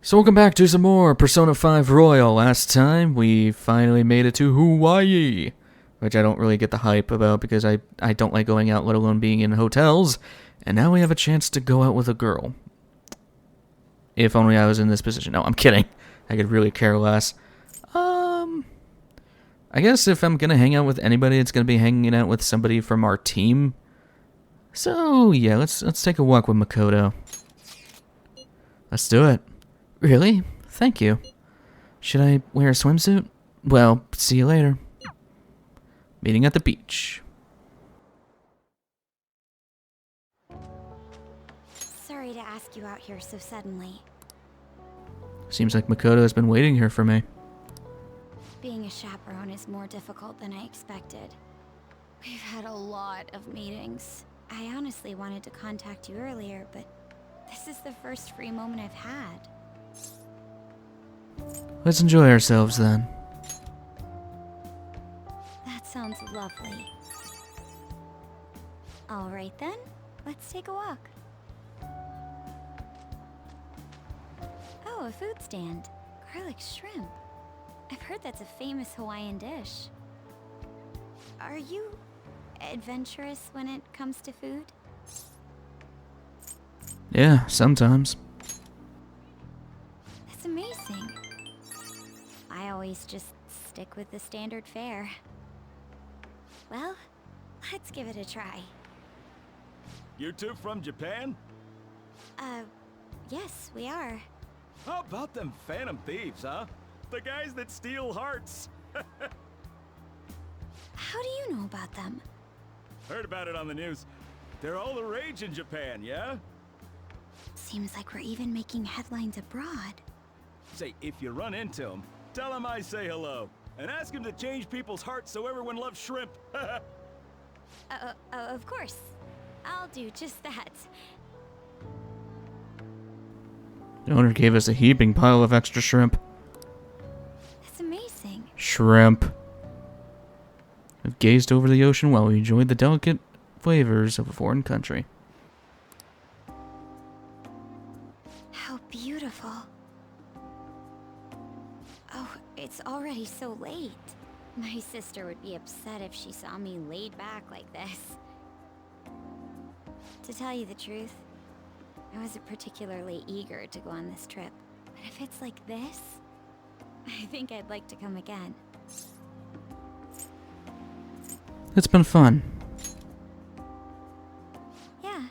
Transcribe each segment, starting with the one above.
So welcome back to some more Persona 5 Royal. Last time, we finally made it to Hawaii, which I don't really get the hype about because I don't like going out, let alone being in hotels. And now we have a chance to go out with a girl. If only I was in this position. No, I'm kidding. I could really care less. I guess if I'm gonna hang out with anybody, it's gonna be hanging out with somebody from our team. So yeah, let's take a walk with Makoto. Let's do it. Really? Thank you. Should I wear a swimsuit? Well, see you later. Meeting at the beach. Sorry to ask you out here so suddenly. Seems like Makoto has been waiting here for me. Being a chaperone is more difficult than I expected. We've had a lot of meetings. I honestly wanted to contact you earlier, but this is the first free moment I've had. Let's enjoy ourselves then. That sounds lovely. Alright then, let's take a walk. Oh, a food stand. Garlic shrimp. I've heard that's a famous Hawaiian dish. Are you adventurous when it comes to food? Yeah, sometimes. That's amazing. I always just stick with the standard fare. Well, let's give it a try. You two from Japan? Yes, we are. How about them phantom thieves, huh? The guys that steal hearts. How do you know about them? Heard about it on the news. They're all the rage in Japan, yeah? Seems like we're even making headlines abroad. Say, if you run into them, tell them I say hello. And ask them to change people's hearts so everyone loves shrimp. Of course. I'll do just that. The owner gave us a heaping pile of extra shrimp. That's amazing. Shrimp. We've gazed over the ocean while we enjoyed the delicate flavors of a foreign country. How beautiful. Oh, it's already so late. My sister would be upset if she saw me laid back like this. To tell you the truth, I wasn't particularly eager to go on this trip. But if it's like this, I think I'd like to come again. It's been fun. Yeah.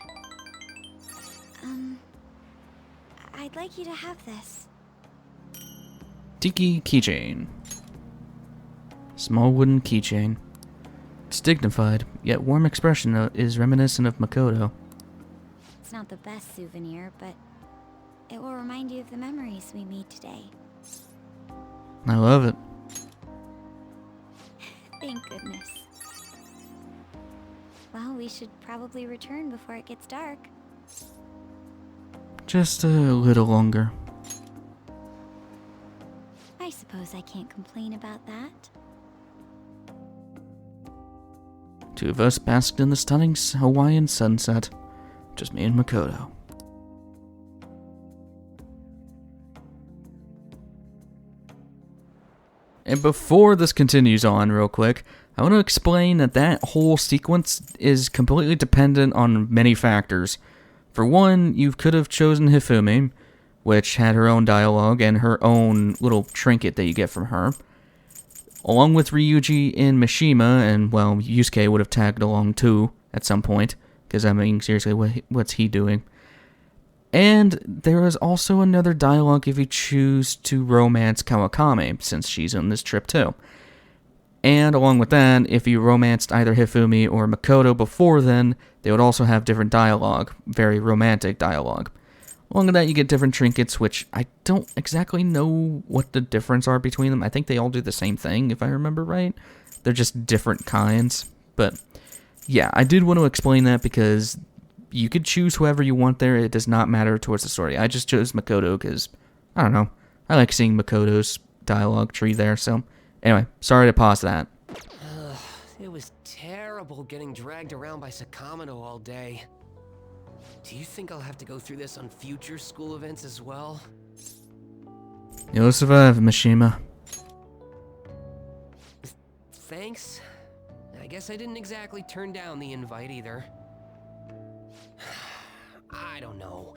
I'd like you to have this. Tiki keychain. Small wooden keychain. Its dignified, yet warm expression is reminiscent of Makoto. It's not the best souvenir, but it will remind you of the memories we made today. I love it. Thank goodness. Well, we should probably return before it gets dark. Just a little longer. I suppose I can't complain about that. Two of us basked in the stunning Hawaiian sunset. Just me and Makoto. And before this continues on real quick, I want to explain that whole sequence is completely dependent on many factors. For one, you could have chosen Hifumi, which had her own dialogue and her own little trinket that you get from her. Along with Ryuji and Mishima, and well, Yusuke would have tagged along too at some point, because I mean, seriously, what's he doing? And there is also another dialogue if you choose to romance Kawakami, since she's on this trip too. And along with that, if you romanced either Hifumi or Makoto before then, they would also have different dialogue, very romantic dialogue. Along with that, you get different trinkets, which I don't exactly know what the difference are between them. I think they all do the same thing, if I remember right. They're just different kinds. But yeah, I did want to explain that because you could choose whoever you want there. It does not matter towards the story. I just chose Makoto because, I don't know, I like seeing Makoto's dialogue tree there. So anyway, sorry to pause that. It was terrible getting dragged around by Sakamoto all day. Do you think I'll have to go through this on future school events as well? You'll survive, Mishima. Thanks. I guess I didn't exactly turn down the invite either. I don't know.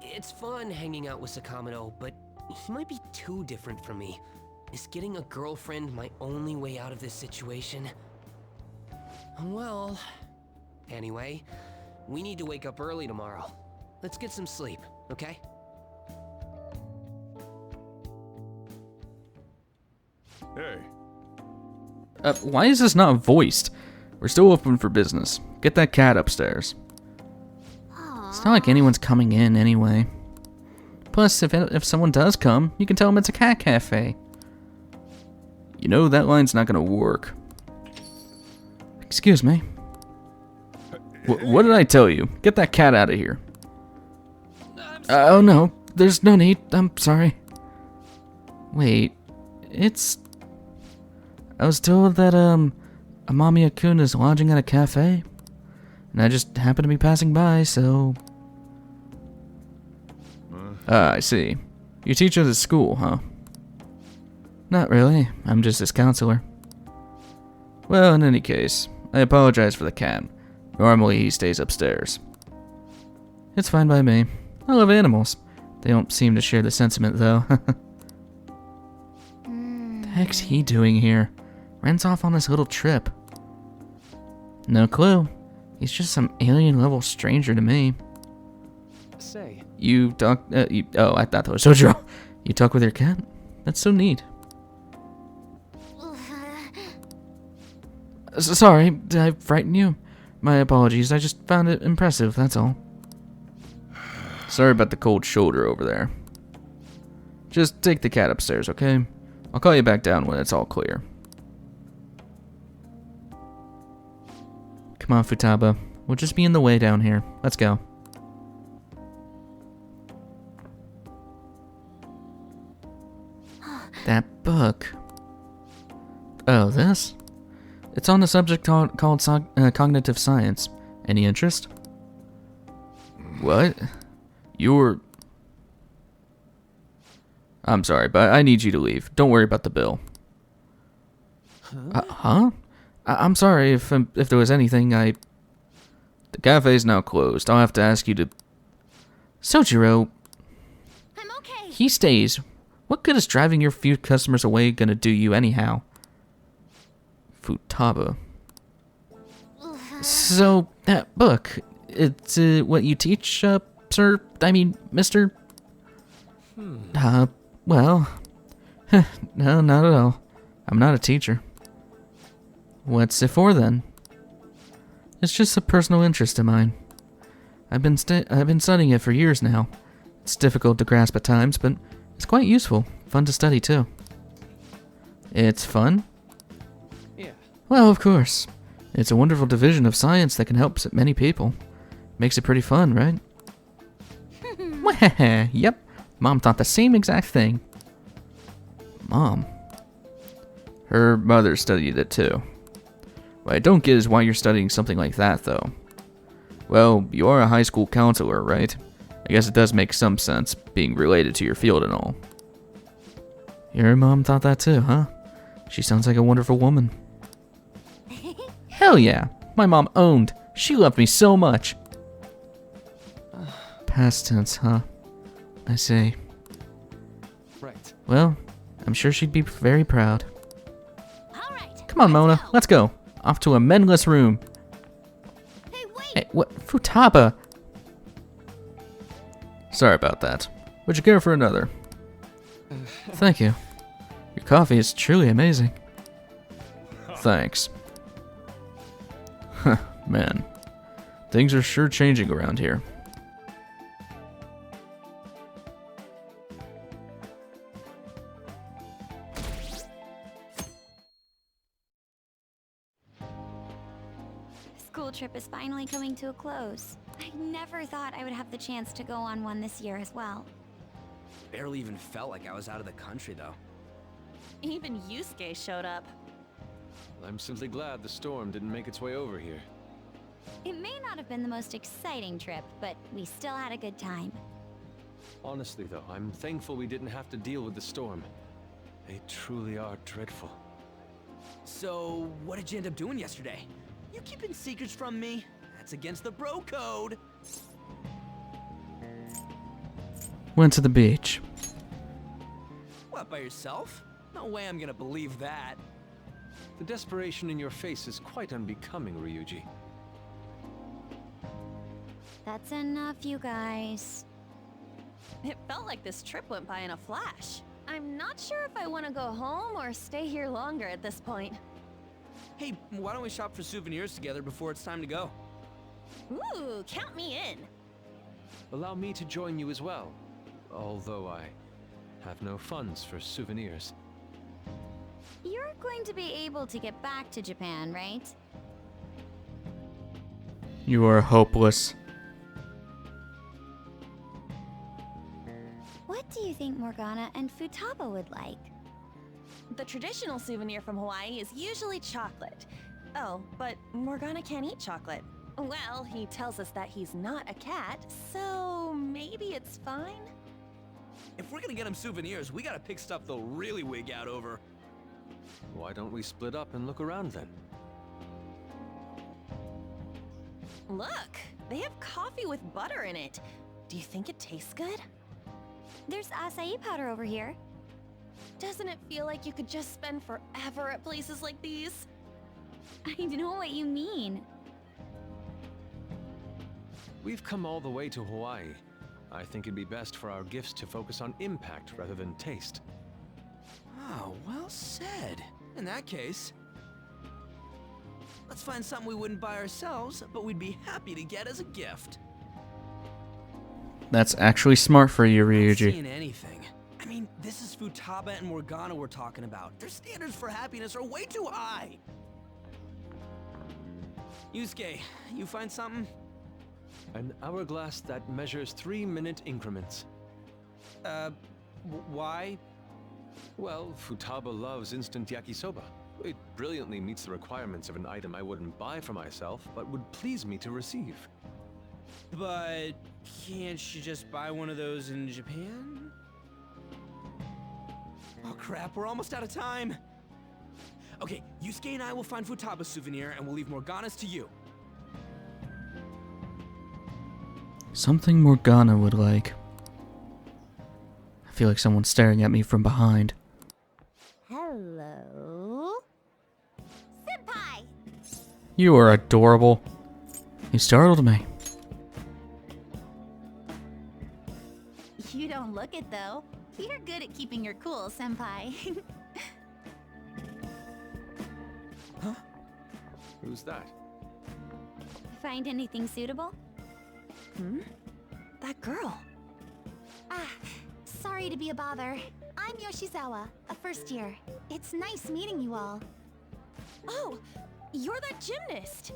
It's fun hanging out with Sakamoto, but he might be too different from me. Is getting a girlfriend my only way out of this situation? Well, anyway, we need to wake up early tomorrow. Let's get some sleep, okay? Hey, Why is this not voiced? We're still open for business. Get that cat upstairs. It's not like anyone's coming in anyway. Plus, if someone does come, you can tell them it's a cat cafe. You know, that line's not gonna work. Excuse me. What did I tell you? Get that cat out of here. Oh no, there's no need. I'm sorry. Wait, I was told that, Amamiya-kun is lodging at a cafe. And I just happened to be passing by, so... I see. You teach at his school, huh? Not really. I'm just his counselor. Well, in any case, I apologize for the cat. Normally, he stays upstairs. It's fine by me. I love animals. They don't seem to share the sentiment, though. The heck's he doing here? Ren's off on this little trip. No clue. He's just some alien-level stranger to me. Say, You talk... oh, I thought that was Sojiro. You talk with your cat? That's so neat. Sorry, did I frighten you? My apologies, I just found it impressive, that's all. Sorry about the cold shoulder over there. Just take the cat upstairs, okay? I'll call you back down when it's all clear. Come on, Futaba. We'll just be in the way down here. Let's go. That book. Oh, this? It's on the subject called cognitive science. Any interest? What? I'm sorry, but I need you to leave. Don't worry about the bill. Huh? I'm sorry if there was anything The cafe's now closed. I'll have to ask you to... Sojiro. I'm okay. He stays. What good is driving your few customers away gonna do you anyhow? Futaba. So, that book, it's what you teach, sir? I mean, mister? Well, no, not at all. I'm not a teacher. What's it for then? It's just a personal interest of mine. I've been studying it for years now. It's difficult to grasp at times, but it's quite useful. Fun to study too. It's fun? yeah. Well, of course. It's a wonderful division of science that can help many people. Makes it pretty fun, right? Yep. Mom thought the same exact thing. Mom? Her mother studied it too. What I don't get is why you're studying something like that, though. Well, you are a high school counselor, right? I guess it does make some sense, being related to your field and all. Your mom thought that too, huh? She sounds like a wonderful woman. Hell yeah! My mom owned. She loved me so much. Past tense, huh? I see. Right. Well, I'm sure she'd be very proud. All right. Come on, Mona, let's go. Off to a menless room. Hey, wait. Hey, what? Futaba! Sorry about that. Would you care for another? Thank you. Your coffee is truly amazing. Thanks. Huh, man. Things are sure changing around here. School trip is finally coming to a close. I never thought I would have the chance to go on one this year as well. Barely even felt like I was out of the country, though. Even Yusuke showed up. I'm simply glad the storm didn't make its way over here. It may not have been the most exciting trip, but we still had a good time. Honestly, though, I'm thankful we didn't have to deal with the storm. They truly are dreadful. So, what did you end up doing yesterday? You keeping secrets from me? That's against the bro code. Went to the beach. What, by yourself? No way I'm gonna believe that. The desperation in your face is quite unbecoming, Ryuji. That's enough, you guys. It felt like this trip went by in a flash. I'm not sure if I want to go home or stay here longer at this point. Hey, why don't we shop for souvenirs together before it's time to go? Ooh, count me in. Allow me to join you as well, although I have no funds for souvenirs. You're going to be able to get back to Japan, right? You are hopeless. What do you think Morgana and Futaba would like? The traditional souvenir from Hawaii is usually chocolate. Oh, but Morgana can't eat chocolate. Well, he tells us that he's not a cat, so maybe it's fine? If we're gonna get him souvenirs, we gotta pick stuff they'll really wig out over. Why don't we split up and look around then? Look, they have coffee with butter in it. Do you think it tastes good? There's acai powder over here. Doesn't it feel like you could just spend forever at places like these? I know what you mean. We've come all the way to Hawaii. I think it'd be best for our gifts to focus on impact rather than taste. Oh, well said. In that case, let's find something we wouldn't buy ourselves, but we'd be happy to get as a gift. That's actually smart for you, Not Ryuji. seeing anything. I mean, this is Futaba and Morgana we're talking about. Their standards for happiness are way too high. Yusuke, you find something? An hourglass that measures 3-minute increments. Why? Well, Futaba loves instant yakisoba. It brilliantly meets the requirements of an item I wouldn't buy for myself, but would please me to receive. But can't you just buy one of those in Japan? Oh crap, we're almost out of time. Okay, Yusuke and I will find Futaba's souvenir and we'll leave Morgana's to you. Something Morgana would like. I feel like someone's staring at me from behind. Hello? Senpai! You are adorable. You startled me. You don't look it, though. You're good at keeping your cool, senpai. Huh? Who's that? Find anything suitable? That girl. Sorry to be a bother. I'm Yoshizawa, a first year. It's nice meeting you all. Oh, you're that gymnast.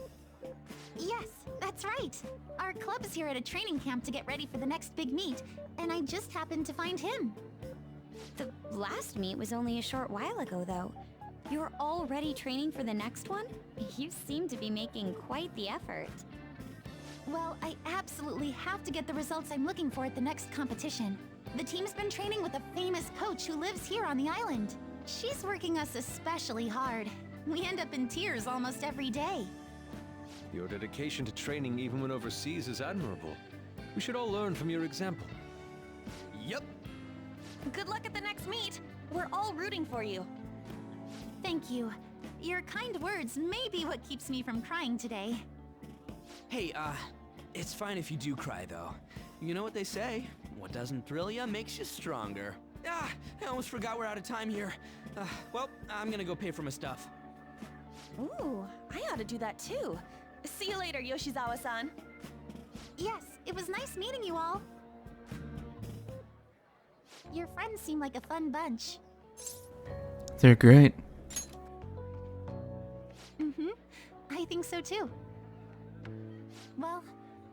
Yes, that's right. Our club's here at a training camp to get ready for the next big meet, and I just happened to find him. The last meet was only a short while ago, though. You're already training for the next one? You seem to be making quite the effort. Well, I absolutely have to get the results I'm looking for at the next competition. The team's been training with a famous coach who lives here on the island. She's working us especially hard. We end up in tears almost every day. Your dedication to training even when overseas is admirable. We should all learn from your example. Yep. Good luck at the next meet. We're all rooting for you. Thank you. Your kind words may be what keeps me from crying today. Hey, it's fine if you do cry, though. You know what they say? What doesn't thrill you makes you stronger. I almost forgot we're out of time here. Well, I'm gonna go pay for my stuff. Ooh, I ought to do that too. See you later, Yoshizawa-san. Yes, it was nice meeting you all. Your friends seem like a fun bunch. They're great. I think so too. Well,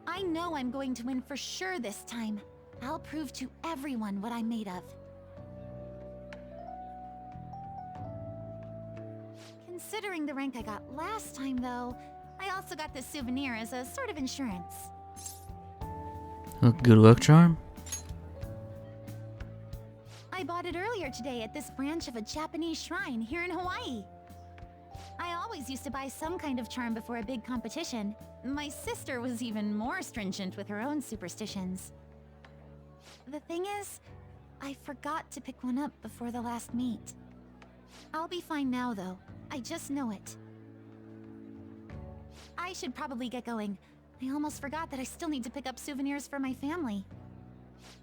I know I'm going to win for sure this time. I'll prove to everyone what I'm made of. Considering the rank I got last time, though, I also got this souvenir as a sort of insurance. A good luck charm? I bought it earlier today at this branch of a Japanese shrine here in Hawaii. I always used to buy some kind of charm before a big competition. My sister was even more stringent with her own superstitions. The thing is, I forgot to pick one up before the last meet. I'll be fine now, though. I just know it. I should probably get going. I almost forgot that I still need to pick up souvenirs for my family.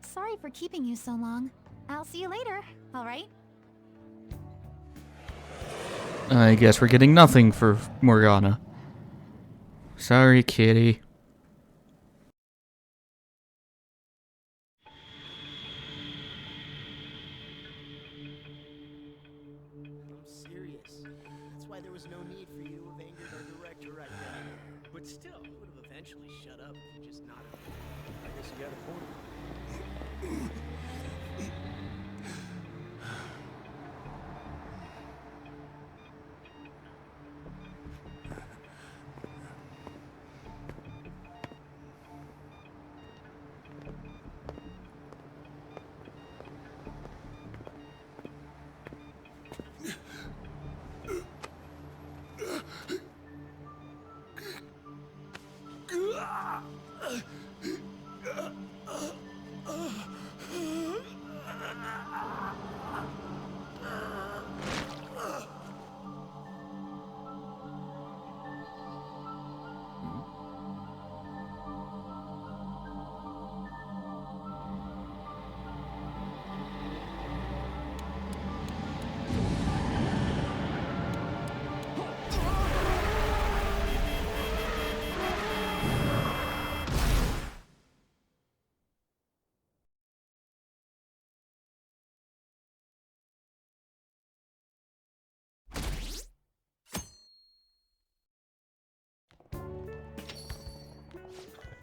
Sorry for keeping you so long. I'll see you later, alright? I guess we're getting nothing for Morgana. Sorry, kitty. I'm serious. That's why there was no need for you to have angered our director right then. But still, he would have eventually shut up if you just not have. I guess you got a point.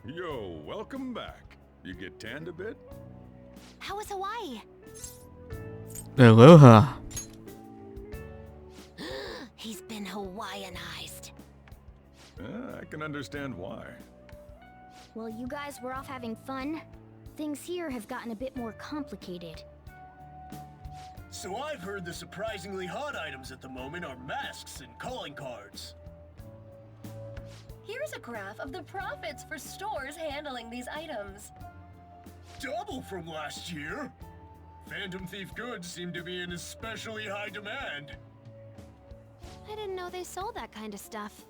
Yo, welcome back. You get tanned a bit? How was Hawaii? Aloha. He's been Hawaiianized. I can understand why. While you guys were off having fun, things here have gotten a bit more complicated. So I've heard the surprisingly hot items at the moment are masks and calling cards. Here's a graph of the profits for stores handling these items. Double from last year. Phantom Thief goods seem to be in especially high demand. I didn't know they sold that kind of stuff.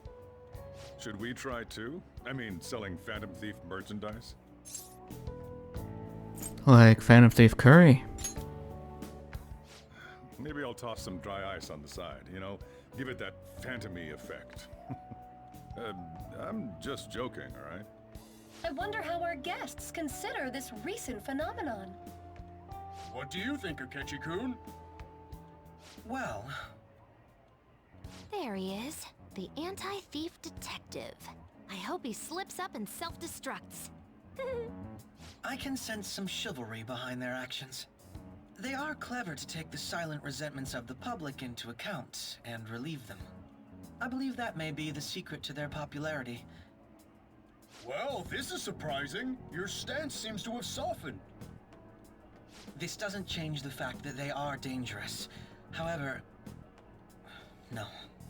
Should we try too? I mean, selling Phantom Thief merchandise? Like Phantom Thief Curry. Maybe I'll toss some dry ice on the side, you know? Give it that phantom-y effect. I'm just joking, alright? I wonder how our guests consider this recent phenomenon. What do you think, Akechi-kun? Well, There he is, the anti-thief detective. I hope he slips up and self-destructs. I can sense some chivalry behind their actions. They are clever to take the silent resentments of the public into account and relieve them. I believe that may be the secret to their popularity. Well, this is surprising. Your stance seems to have softened. This doesn't change the fact that they are dangerous. However, no,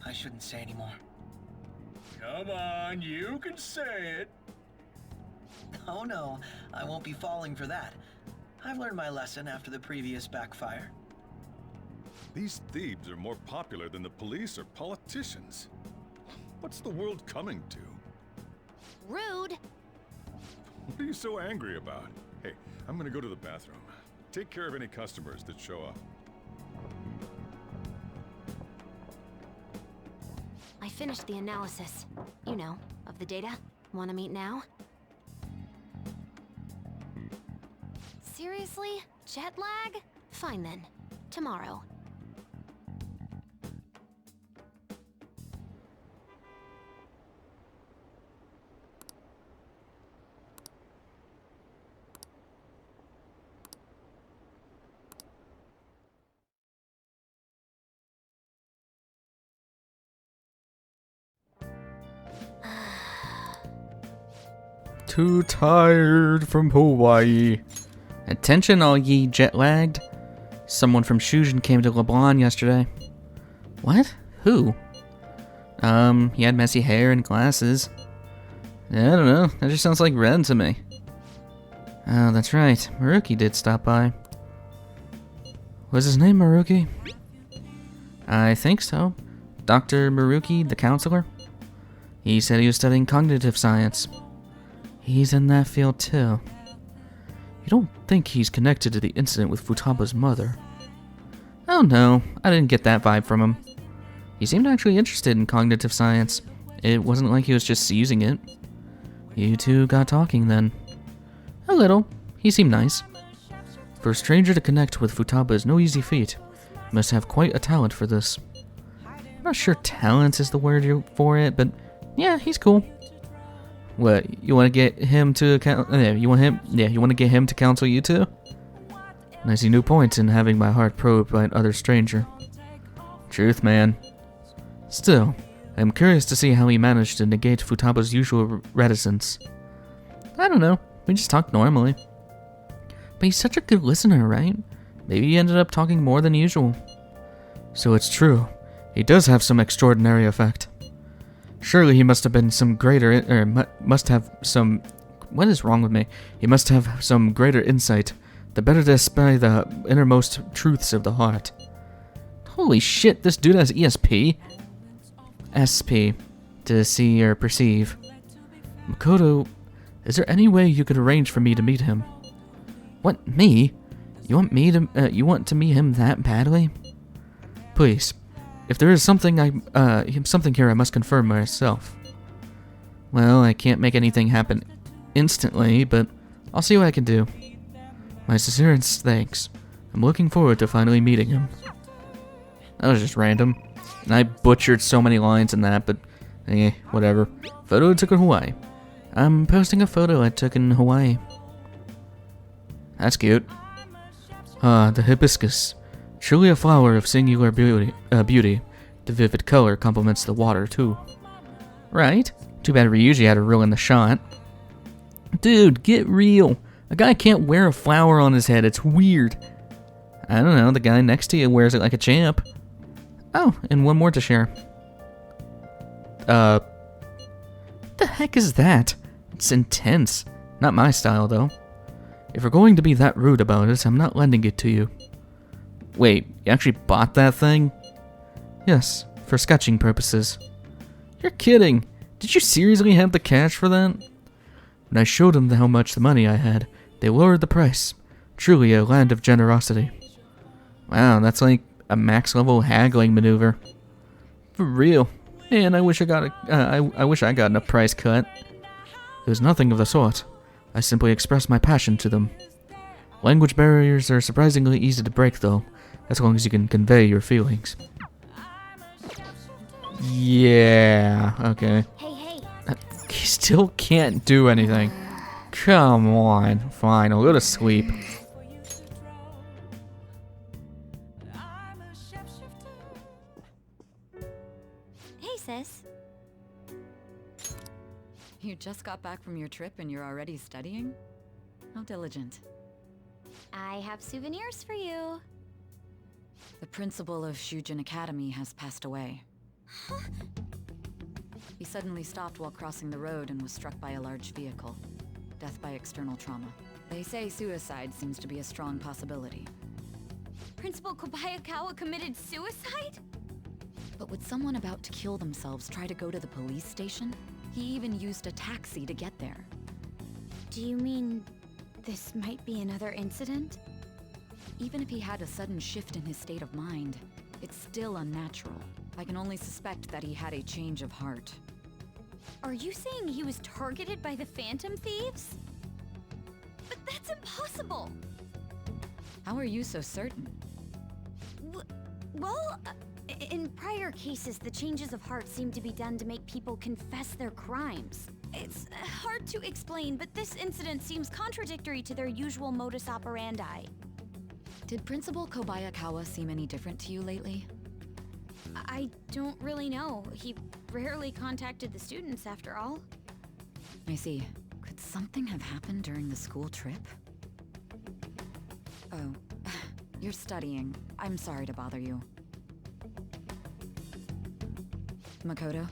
I shouldn't say anymore. Come on, you can say it. Oh no, I won't be falling for that. I've learned my lesson after the previous backfire. These thieves are more popular than the police or politicians. What's the world coming to? Rude! What are you so angry about? Hey, I'm gonna go to the bathroom. Take care of any customers that show up. I finished the analysis. You know, of the data. Wanna meet now? Seriously? Jet lag? Fine then. Tomorrow. Too tired from Hawaii. Attention all ye jet-lagged. Someone from Shujin came to LeBlanc yesterday. What? Who? He had messy hair and glasses. I don't know, that just sounds like Ren to me. Oh, that's right, Maruki did stop by. Was his name Maruki? I think so. Dr. Maruki, the counselor? He said he was studying cognitive science. He's in that field too. You don't think he's connected to the incident with Futaba's mother? Oh no, I didn't get that vibe from him. He seemed actually interested in cognitive science. It wasn't like he was just using it. You two got talking then. A little. He seemed nice. For a stranger to connect with Futaba is no easy feat. You must have quite a talent for this. I'm not sure talent is the word for it, but yeah, he's cool. What, you want to get him to you want to get him to counsel you too? I see no point in having my heart probed by another stranger. Truth, man. Still, I am curious to see how he managed to negate Futaba's usual reticence. I don't know, we just talked normally. But he's such a good listener, right? Maybe he ended up talking more than usual. So it's true, he does have some extraordinary effect. Surely he must have been some greater, must have some, what is wrong with me? He must have some greater insight, the better to spy the innermost truths of the heart. Holy shit, this dude has ESP? SP, to see or perceive. Makoto, is there any way you could arrange for me to meet him? What, me? You want to meet him that badly? Please. If there is something here I must confirm myself. Well, I can't make anything happen instantly, but I'll see what I can do. My sincerest thanks. I'm looking forward to finally meeting him. That was just random. And I butchered so many lines in that, but whatever. Photo I took in Hawaii. I'm posting a photo I took in Hawaii. That's cute. The hibiscus. Truly a flower of singular beauty. The vivid color complements the water, too. Right? Too bad Ryuji had to ruin the shot. Dude, get real. A guy can't wear a flower on his head. It's weird. I don't know. The guy next to you wears it like a champ. Oh, and one more to share. What the heck is that? It's intense. Not my style, though. If you're going to be that rude about it, I'm not lending it to you. Wait, you actually bought that thing? Yes, for sketching purposes. You're kidding. Did you seriously have the cash for that? When I showed them how much money I had, they lowered the price. Truly a land of generosity. Wow, that's like a max level haggling maneuver. For real. Man, I wish I got a price cut. It was nothing of the sort. I simply expressed my passion to them. Language barriers are surprisingly easy to break, though, as long as you can convey your feelings. Yeah, okay. Hey. He still can't do anything. Come on. Fine, I'll go to sleep. Hey, sis. You just got back from your trip and you're already studying? How diligent. I have souvenirs for you. The principal of Shujin Academy has passed away. Huh? He suddenly stopped while crossing the road and was struck by a large vehicle. Death by external trauma. They say suicide seems to be a strong possibility. Principal Kobayakawa committed suicide? But would someone about to kill themselves try to go to the police station? He even used a taxi to get there. Do you mean this might be another incident? Even if he had a sudden shift in his state of mind, it's still unnatural. I can only suspect that he had a change of heart. Are you saying he was targeted by the Phantom Thieves? But that's impossible! How are you so certain? In prior cases, the changes of heart seem to be done to make people confess their crimes. It's hard to explain, but this incident seems contradictory to their usual modus operandi. Did Principal Kobayakawa seem any different to you lately? I don't really know. He rarely contacted the students, after all. I see. Could something have happened during the school trip? Oh, You're studying. I'm sorry to bother you. Makoto?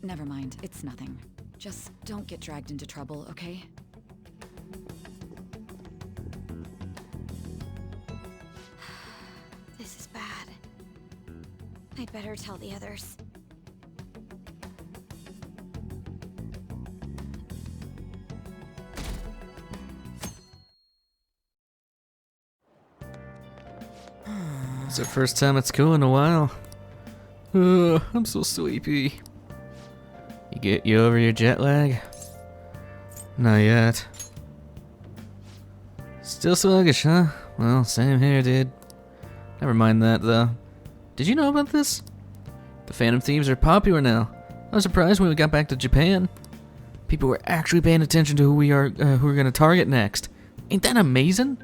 Never mind, it's nothing. Just don't get dragged into trouble, okay? This is bad. I'd better tell the others. It's the first time at school in a while. I'm so sleepy. You over your jet lag? Not yet. Still sluggish, huh? Well, same here, dude. Never mind that, though. Did you know about this? The Phantom Thieves are popular now. I was surprised when we got back to Japan. People were actually paying attention to who we're gonna target next. Ain't that amazing?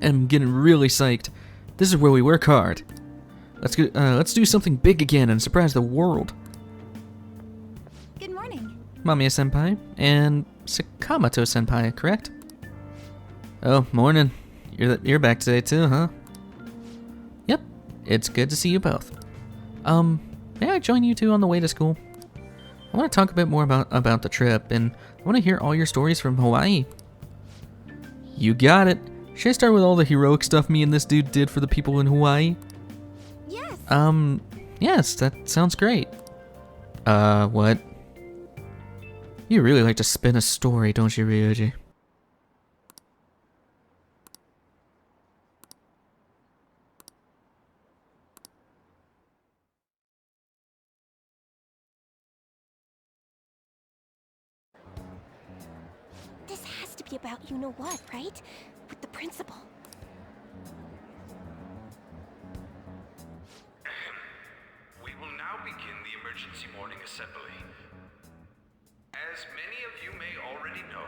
I'm getting really psyched. This is where we work hard. Let's do something big again and surprise the world. Good morning. Mamiya-senpai and Sakamoto-senpai, correct? Oh, morning. You're back today too, huh? Yep. It's good to see you both. May I join you two on the way to school? I want to talk a bit more about the trip, and I want to hear all your stories from Hawaii. You got it. Should I start with all the heroic stuff me and this dude did for the people in Hawaii? Yes. Yes, that sounds great. What? You really like to spin a story, don't you, Ryuji? This has to be about you-know-what, right? With the principal. We will now begin the emergency morning assembly. As many of you may already know,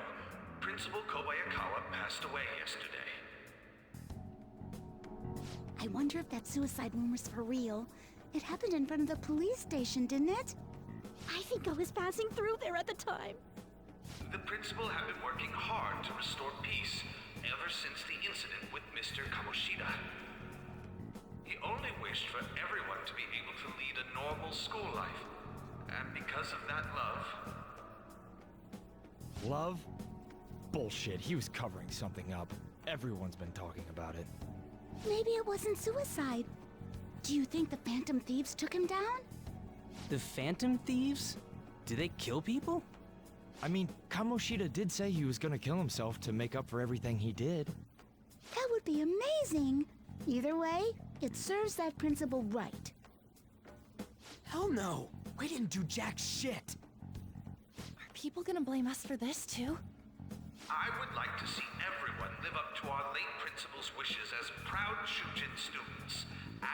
Principal Kobayakawa passed away yesterday. I wonder if that suicide rumor's for real. It happened in front of the police station, didn't it? I think I was passing through there at the time. The principal had been working hard to restore peace ever since the incident with Mr. Kamoshida. He only wished for everyone to be able to lead a normal school life. And because of that love... Love? Bullshit, he was covering something up. Everyone's been talking about it. Maybe it wasn't suicide. Do you think the Phantom Thieves took him down? The Phantom Thieves? Do they kill people? I mean, Kamoshida did say he was gonna kill himself to make up for everything he did. That would be amazing. Either way, it serves that principal right. Hell no! We didn't do jack shit! Are people gonna blame us for this, too? I would like to see everyone live up to our late principal's wishes as proud Shujin students, and...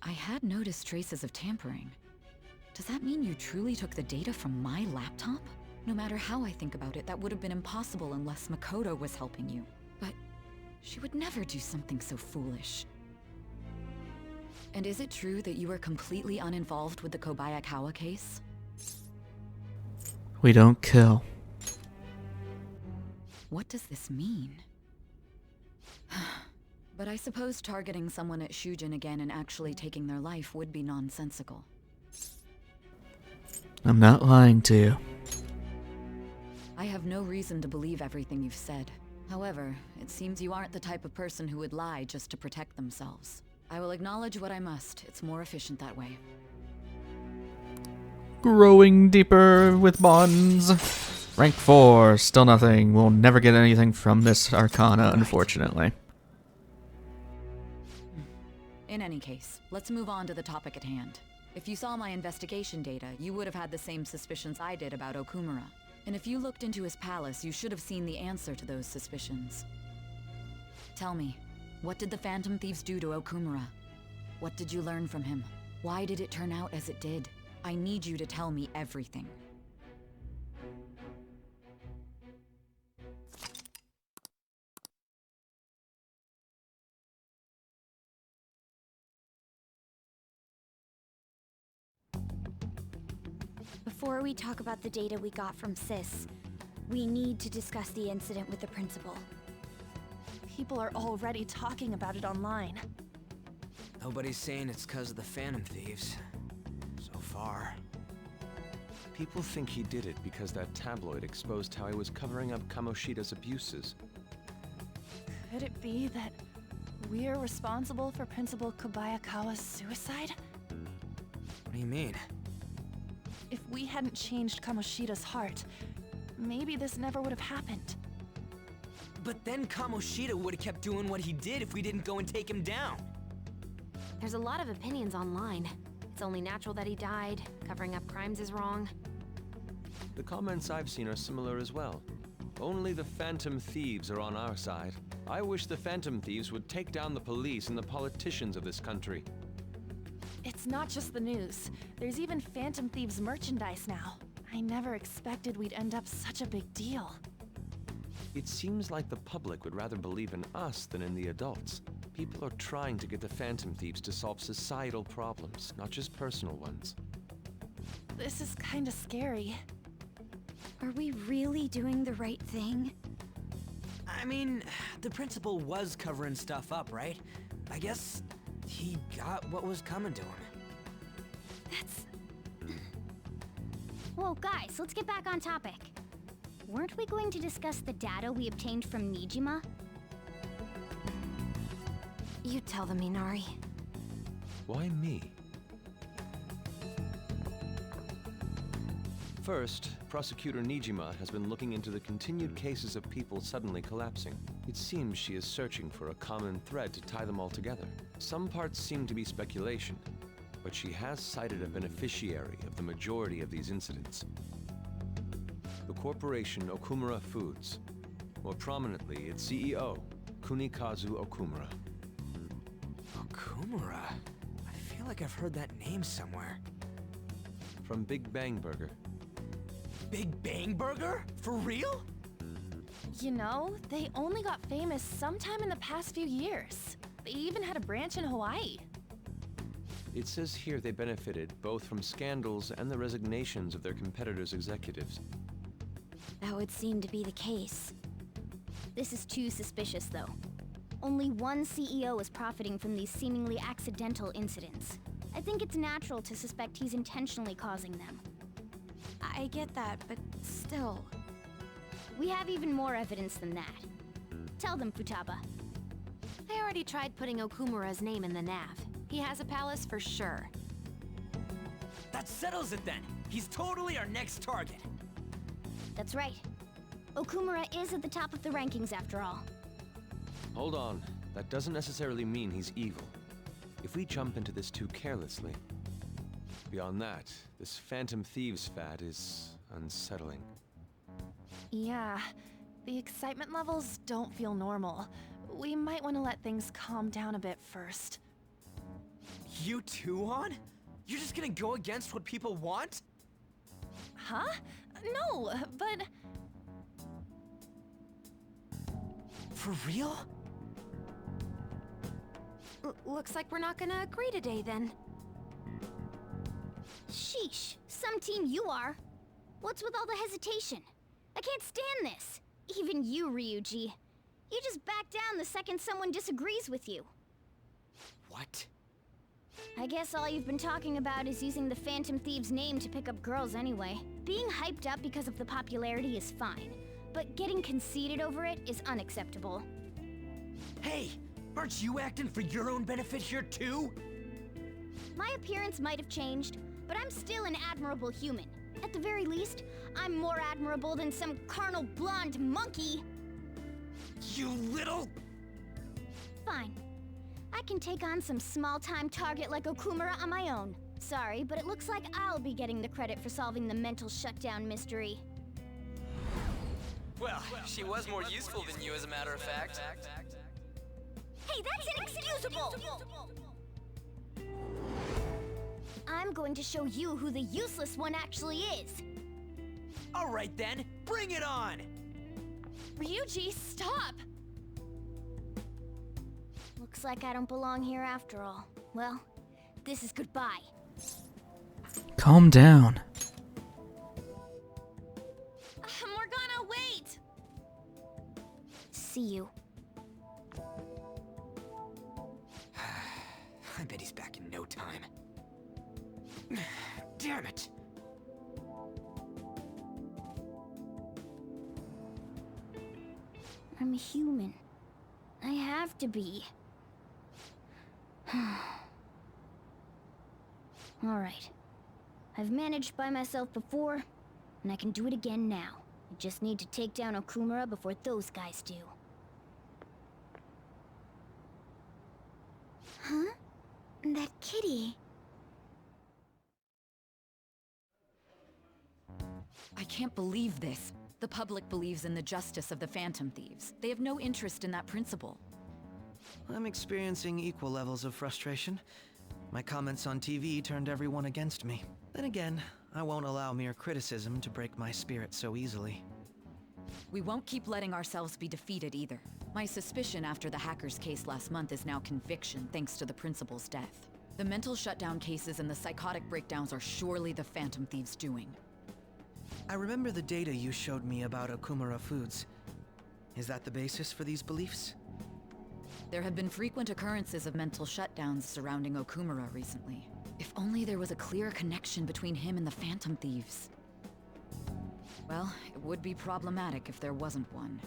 I had noticed traces of tampering. Does that mean you truly took the data from my laptop? No matter how I think about it, that would have been impossible unless Makoto was helping you. But she would never do something so foolish. And is it true that you were completely uninvolved with the Kobayakawa case? We don't kill. What does this mean? But I suppose targeting someone at Shujin again and actually taking their life would be nonsensical. I'm not lying to you. I have no reason to believe everything you've said. However, it seems you aren't the type of person who would lie just to protect themselves. I will acknowledge what I must. It's more efficient that way. Growing deeper with bonds. Rank 4, still nothing. We'll never get anything from this Arcana, unfortunately. In any case, let's move on to the topic at hand. If you saw my investigation data, you would have had the same suspicions I did about Okumura. And if you looked into his palace, you should have seen the answer to those suspicions. Tell me, what did the Phantom Thieves do to Okumura? What did you learn from him? Why did it turn out as it did? I need you to tell me everything. Before we talk about the data we got from Sis, we need to discuss the incident with the principal. People are already talking about it online. Nobody's saying it's because of the Phantom Thieves. So far. People think he did it because that tabloid exposed how he was covering up Kamoshida's abuses. Could it be that we're responsible for Principal Kobayakawa's suicide? What do you mean? If we hadn't changed Kamoshida's heart, maybe this never would have happened. But then Kamoshida would have kept doing what he did if we didn't go and take him down. There's a lot of opinions online. It's only natural that he died. Covering up crimes is wrong. The comments I've seen are similar as well. Only the Phantom Thieves are on our side. I wish the Phantom Thieves would take down the police and the politicians of this country. It's not just the news. There's even Phantom Thieves merchandise now. I never expected we'd end up such a big deal. It seems like the public would rather believe in us than in the adults. People are trying to get the Phantom Thieves to solve societal problems, not just personal ones. This is kinda scary. Are we really doing the right thing? I mean, the principal was covering stuff up, right? I guess he got what was coming to him. Whoa, guys, let's get back on topic. Weren't we going to discuss the data we obtained from Nijima? You tell them, Minari. Why me? First, Prosecutor Nijima has been looking into the continued cases of people suddenly collapsing. It seems she is searching for a common thread to tie them all together. Some parts seem to be speculation, but she has cited a beneficiary of the majority of these incidents. The corporation Okumura Foods. More prominently, its CEO, Kunikazu Okumura. Okumura? I feel like I've heard that name somewhere. From Big Bang Burger. Big Bang Burger? For real? You know, they only got famous sometime in the past few years. They even had a branch in Hawaii. It says here they benefited both from scandals and the resignations of their competitors' executives. That would seem to be the case. This is too suspicious, though. Only one CEO is profiting from these seemingly accidental incidents. I think it's natural to suspect he's intentionally causing them. I get that, but still. We have even more evidence than that. Tell them, Futaba. I already tried putting Okumura's name in the nav. He has a palace for sure. That settles it then! He's totally our next target! That's right. Okumura is at the top of the rankings after all. Hold on. That doesn't necessarily mean he's evil. If we jump into this too carelessly. Beyond that, this Phantom Thieves fad is unsettling. Yeah, the excitement levels don't feel normal. We might want to let things calm down a bit first. You too, On? You're just gonna go against what people want? Huh? No, but... For real? Looks like we're not gonna agree today, then. Sheesh, some team you are. What's with all the hesitation? I can't stand this. Even you, Ryuji. You just back down the second someone disagrees with you. What? I guess all you've been talking about is using the Phantom Thieves' name to pick up girls anyway. Being hyped up because of the popularity is fine, but getting conceited over it is unacceptable. Hey! Aren't you acting for your own benefit here too? My appearance might have changed, but I'm still an admirable human. At the very least, I'm more admirable than some carnal blonde monkey. You little... Fine. I can take on some small-time target like Okumura on my own. Sorry, but it looks like I'll be getting the credit for solving the mental shutdown mystery. Well, she was more useful than you, as a matter of fact. Hey, that's inexcusable! I'm going to show you who the useless one actually is. Alright then, bring it on! Ryuji, stop! Looks like I don't belong here after all. Well, this is goodbye. Calm down. Morgana, wait! See you. I bet he's back in no time. Damn it! I'm human. I have to be. Alright. I've managed by myself before, and I can do it again now. I just need to take down Okumura before those guys do. Huh? That kitty. I can't believe this. The public believes in the justice of the Phantom Thieves. They have no interest in that principle. I'm experiencing equal levels of frustration. My comments on TV turned everyone against me. Then again, I won't allow mere criticism to break my spirit so easily. We won't keep letting ourselves be defeated either. My suspicion after the hackers case last month is now conviction thanks to the principal's death. The mental shutdown cases and the psychotic breakdowns are surely the Phantom Thieves' doing. I remember the data you showed me about Okumura foods. Is that the basis for these beliefs? There have been frequent occurrences of mental shutdowns surrounding Okumura recently. If only there was a clear connection between him and the Phantom Thieves. Well, it would be problematic if there wasn't one.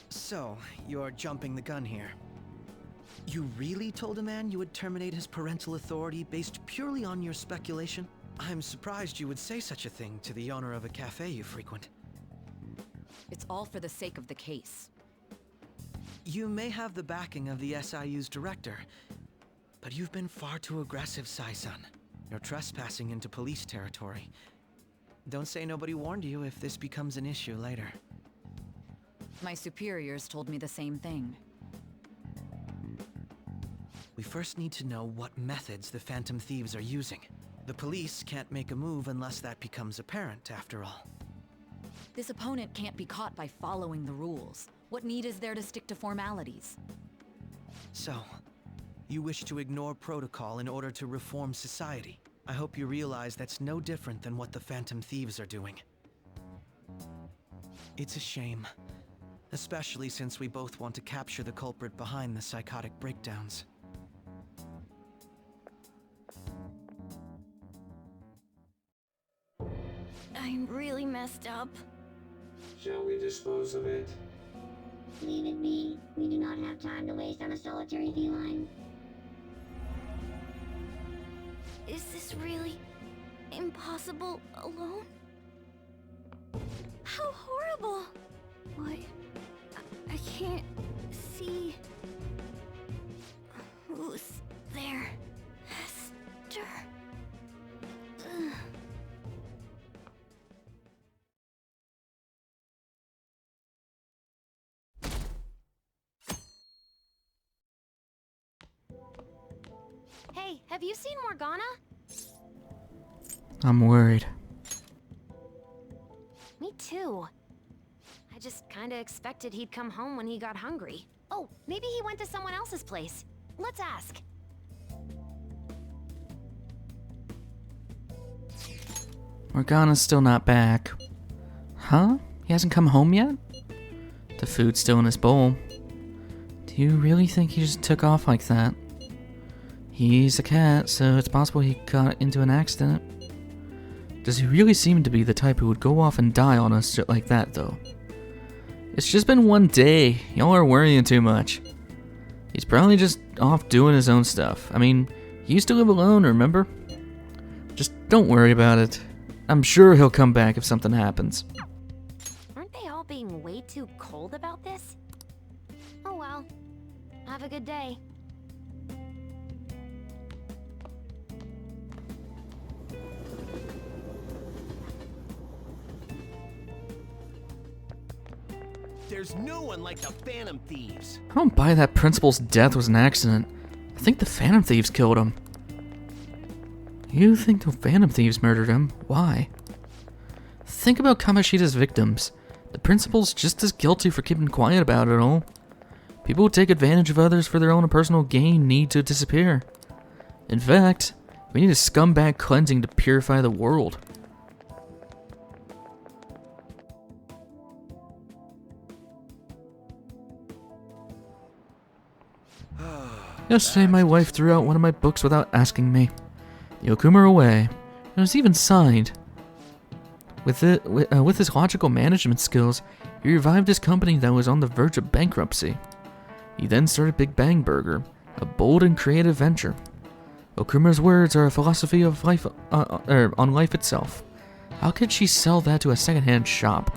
So, you're jumping the gun here. You really told a man you would terminate his parental authority based purely on your speculation? I'm surprised you would say such a thing to the owner of a cafe you frequent. It's all for the sake of the case. You may have the backing of the SIU's director, but you've been far too aggressive, Sai-san. You're trespassing into police territory. Don't say nobody warned you if this becomes an issue later. My superiors told me the same thing. We first need to know what methods the Phantom Thieves are using. The police can't make a move unless that becomes apparent, after all. This opponent can't be caught by following the rules. What need is there to stick to formalities? So, you wish to ignore protocol in order to reform society. I hope you realize that's no different than what the Phantom Thieves are doing. It's a shame, especially since we both want to capture the culprit behind the psychotic breakdowns. I'm really messed up. Shall we dispose of it? Leave it be. We do not have time to waste on a solitary feline. Is this really impossible alone? How horrible! What? I can't see. Who's there? Hester. Ugh. Hey, have you seen Morgana? I'm worried. Me too. I just kinda expected he'd come home when he got hungry. Oh, maybe he went to someone else's place. Let's ask. Morgana's still not back. Huh? He hasn't come home yet? The food's still in his bowl. Do you really think he just took off like that? He's a cat, so it's possible he got into an accident. Does he really seem to be the type who would go off and die on us like that, though? It's just been one day. Y'all are worrying too much. He's probably just off doing his own stuff. I mean, he used to live alone, remember? Just don't worry about it. I'm sure he'll come back if something happens. Aren't they all being way too cold about this? Oh well. Have a good day. There's no one like the Phantom Thieves. I don't buy that Principal's death was an accident. I think the Phantom Thieves killed him. You think the Phantom Thieves murdered him? Why? Think about Kamoshida's victims. The Principal's just as guilty for keeping quiet about it all. People who take advantage of others for their own personal gain need to disappear. In fact, we need a scumbag cleansing to purify the world. Yesterday my wife threw out one of my books without asking me. The Okumura Way. It was even signed. With his logical management skills, he revived his company that was on the verge of bankruptcy. He then started Big Bang Burger, a bold and creative venture. Okumura's words are a philosophy of life on life itself. How could she sell that to a secondhand shop?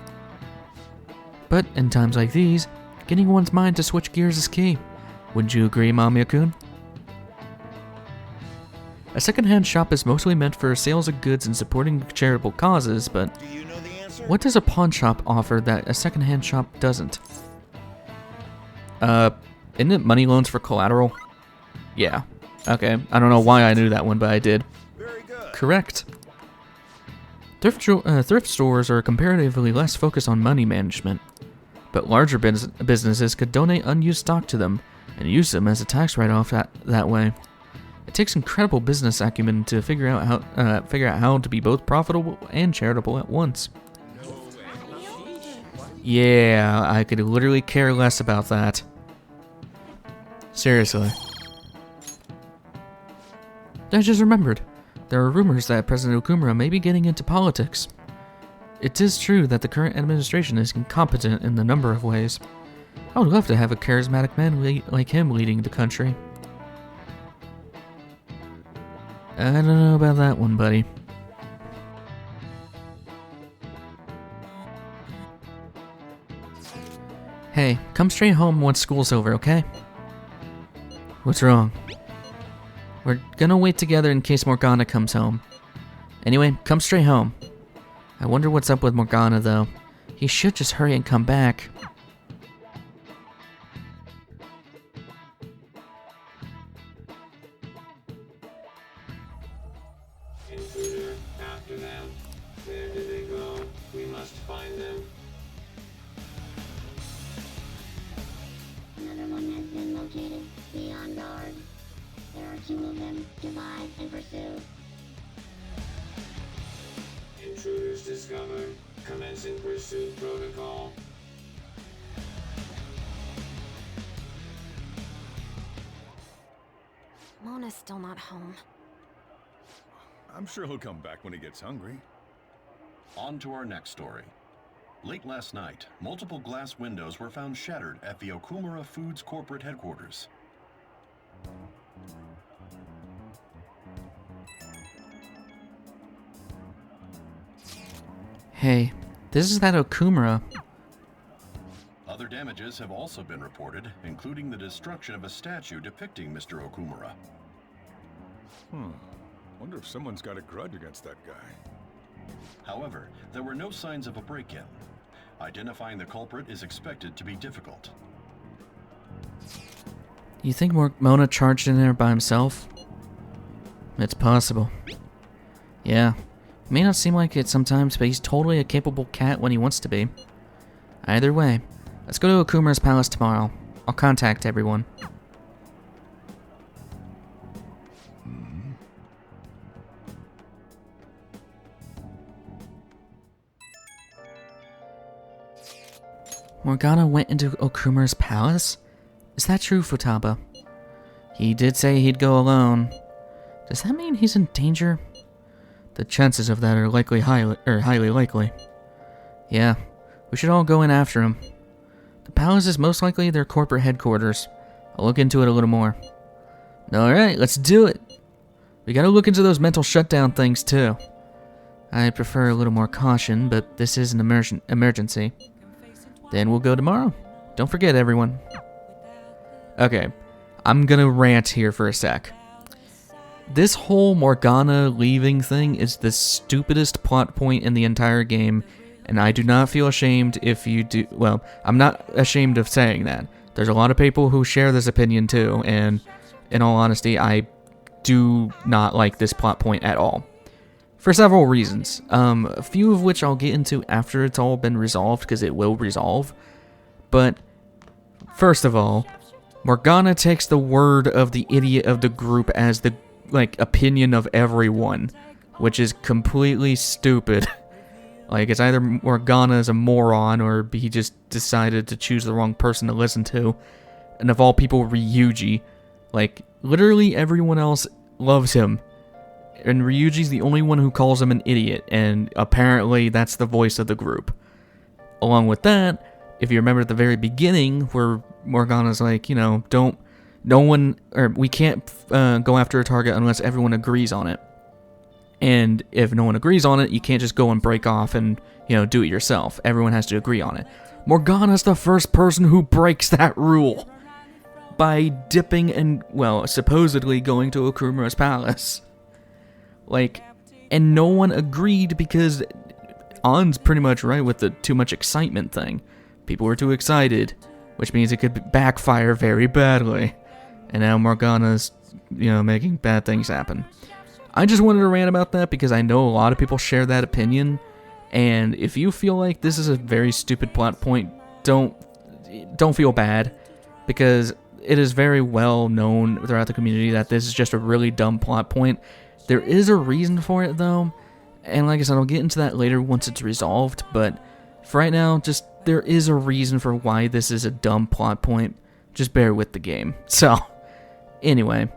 But in times like these, getting one's mind to switch gears is key. Wouldn't you agree, Mamiya-kun? A secondhand shop is mostly meant for sales of goods and supporting charitable causes, but what does a pawn shop offer that a secondhand shop doesn't? Isn't it money loans for collateral? Yeah. Okay, I don't know why I knew that one, but I did. Correct. Thrift stores are comparatively less focused on money management, but larger businesses could donate unused stock to them and use them as a tax write-off that way. It takes incredible business acumen to figure out how to be both profitable and charitable at once. Yeah, I could literally care less about that. Seriously. I just remembered. There are rumors that President Okumura may be getting into politics. It is true that the current administration is incompetent in a number of ways. I would love to have a charismatic man like him leading the country. I don't know about that one, buddy. Hey, come straight home once school's over, okay? What's wrong? We're gonna wait together in case Morgana comes home. Anyway, come straight home. I wonder what's up with Morgana, though. He should just hurry and come back. Intruder, after them. Where did they go? We must find them. Another one has been located. Be on guard. There are 2 of them. Divide and pursue. Intruders discovered. Commencing pursuit protocol. Mona's still not home. I'm sure he'll come back when he gets hungry. On to our next story. Late last night, multiple glass windows were found shattered at the Okumura Foods corporate headquarters. Hey, this is that Okumura. Other damages have also been reported, including the destruction of a statue depicting Mr. Okumura. Wonder if someone's got a grudge against that guy. However, there were no signs of a break-in. Identifying the culprit is expected to be difficult. You think Mona charged in there by himself? It's possible. Yeah. May not seem like it sometimes, but he's totally a capable cat when he wants to be. Either way, let's go to Okumura's palace tomorrow. I'll contact everyone. Morgana went into Okumura's palace? Is that true, Futaba? He did say he'd go alone. Does that mean he's in danger? The chances of that are highly likely. Yeah, we should all go in after him. The palace is most likely their corporate headquarters. I'll look into it a little more. Alright, let's do it. We gotta look into those mental shutdown things too. I prefer a little more caution, but this is an emergency. Then we'll go tomorrow. Don't forget, everyone. Okay, I'm gonna rant here for a sec. This whole Morgana leaving thing is the stupidest plot point in the entire game, and I do not feel ashamed if you do. Well, I'm not ashamed of saying that. There's a lot of people who share this opinion too, and in all honesty, I do not like this plot point at all. For several reasons, a few of which I'll get into after it's all been resolved, because it will resolve. But, first of all, Morgana takes the word of the idiot of the group as the, opinion of everyone, which is completely stupid. It's either Morgana is a moron, or he just decided to choose the wrong person to listen to. and of all people, Ryuji. Like, literally everyone else loves him. And Ryuji's the only one who calls him an idiot, and apparently that's the voice of the group. Along with that, if you remember at the very beginning, where Morgana's like, you know, we can't go after a target unless everyone agrees on it. And if no one agrees on it, you can't just go and break off and, you know, do it yourself. Everyone has to agree on it. Morgana's the first person who breaks that rule by dipping and, well, supposedly going to Okumura's palace. Like, and no one agreed because An's pretty much right with the too much excitement thing. People were too excited, which means it could backfire very badly. And now Morgana's, you know, making bad things happen. I just wanted to rant about that because I know a lot of people share that opinion. And if you feel like this is a very stupid plot point, don't feel bad, because it is very well known throughout the community that this is just a really dumb plot point. There is a reason for it though, and like I said, I'll get into that later once it's resolved, but for right now, just there is a reason for why this is a dumb plot point. Just bear with the game. So, anyway,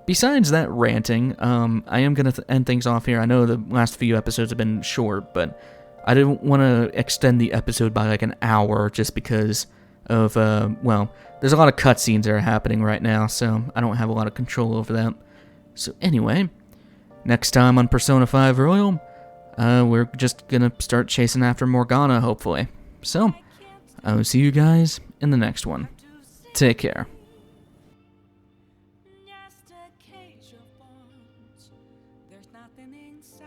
besides that ranting, I am going to end things off here. I know the last few episodes have been short, but I didn't want to extend the episode by like an hour just because of, well, there's a lot of cutscenes that are happening right now, so I don't have a lot of control over that. So anyway, next time on Persona 5 Royal, we're just going to start chasing after Morgana, hopefully. So, I will see you guys in the next one. Take care. Just a cage of bones. There's nothing inside.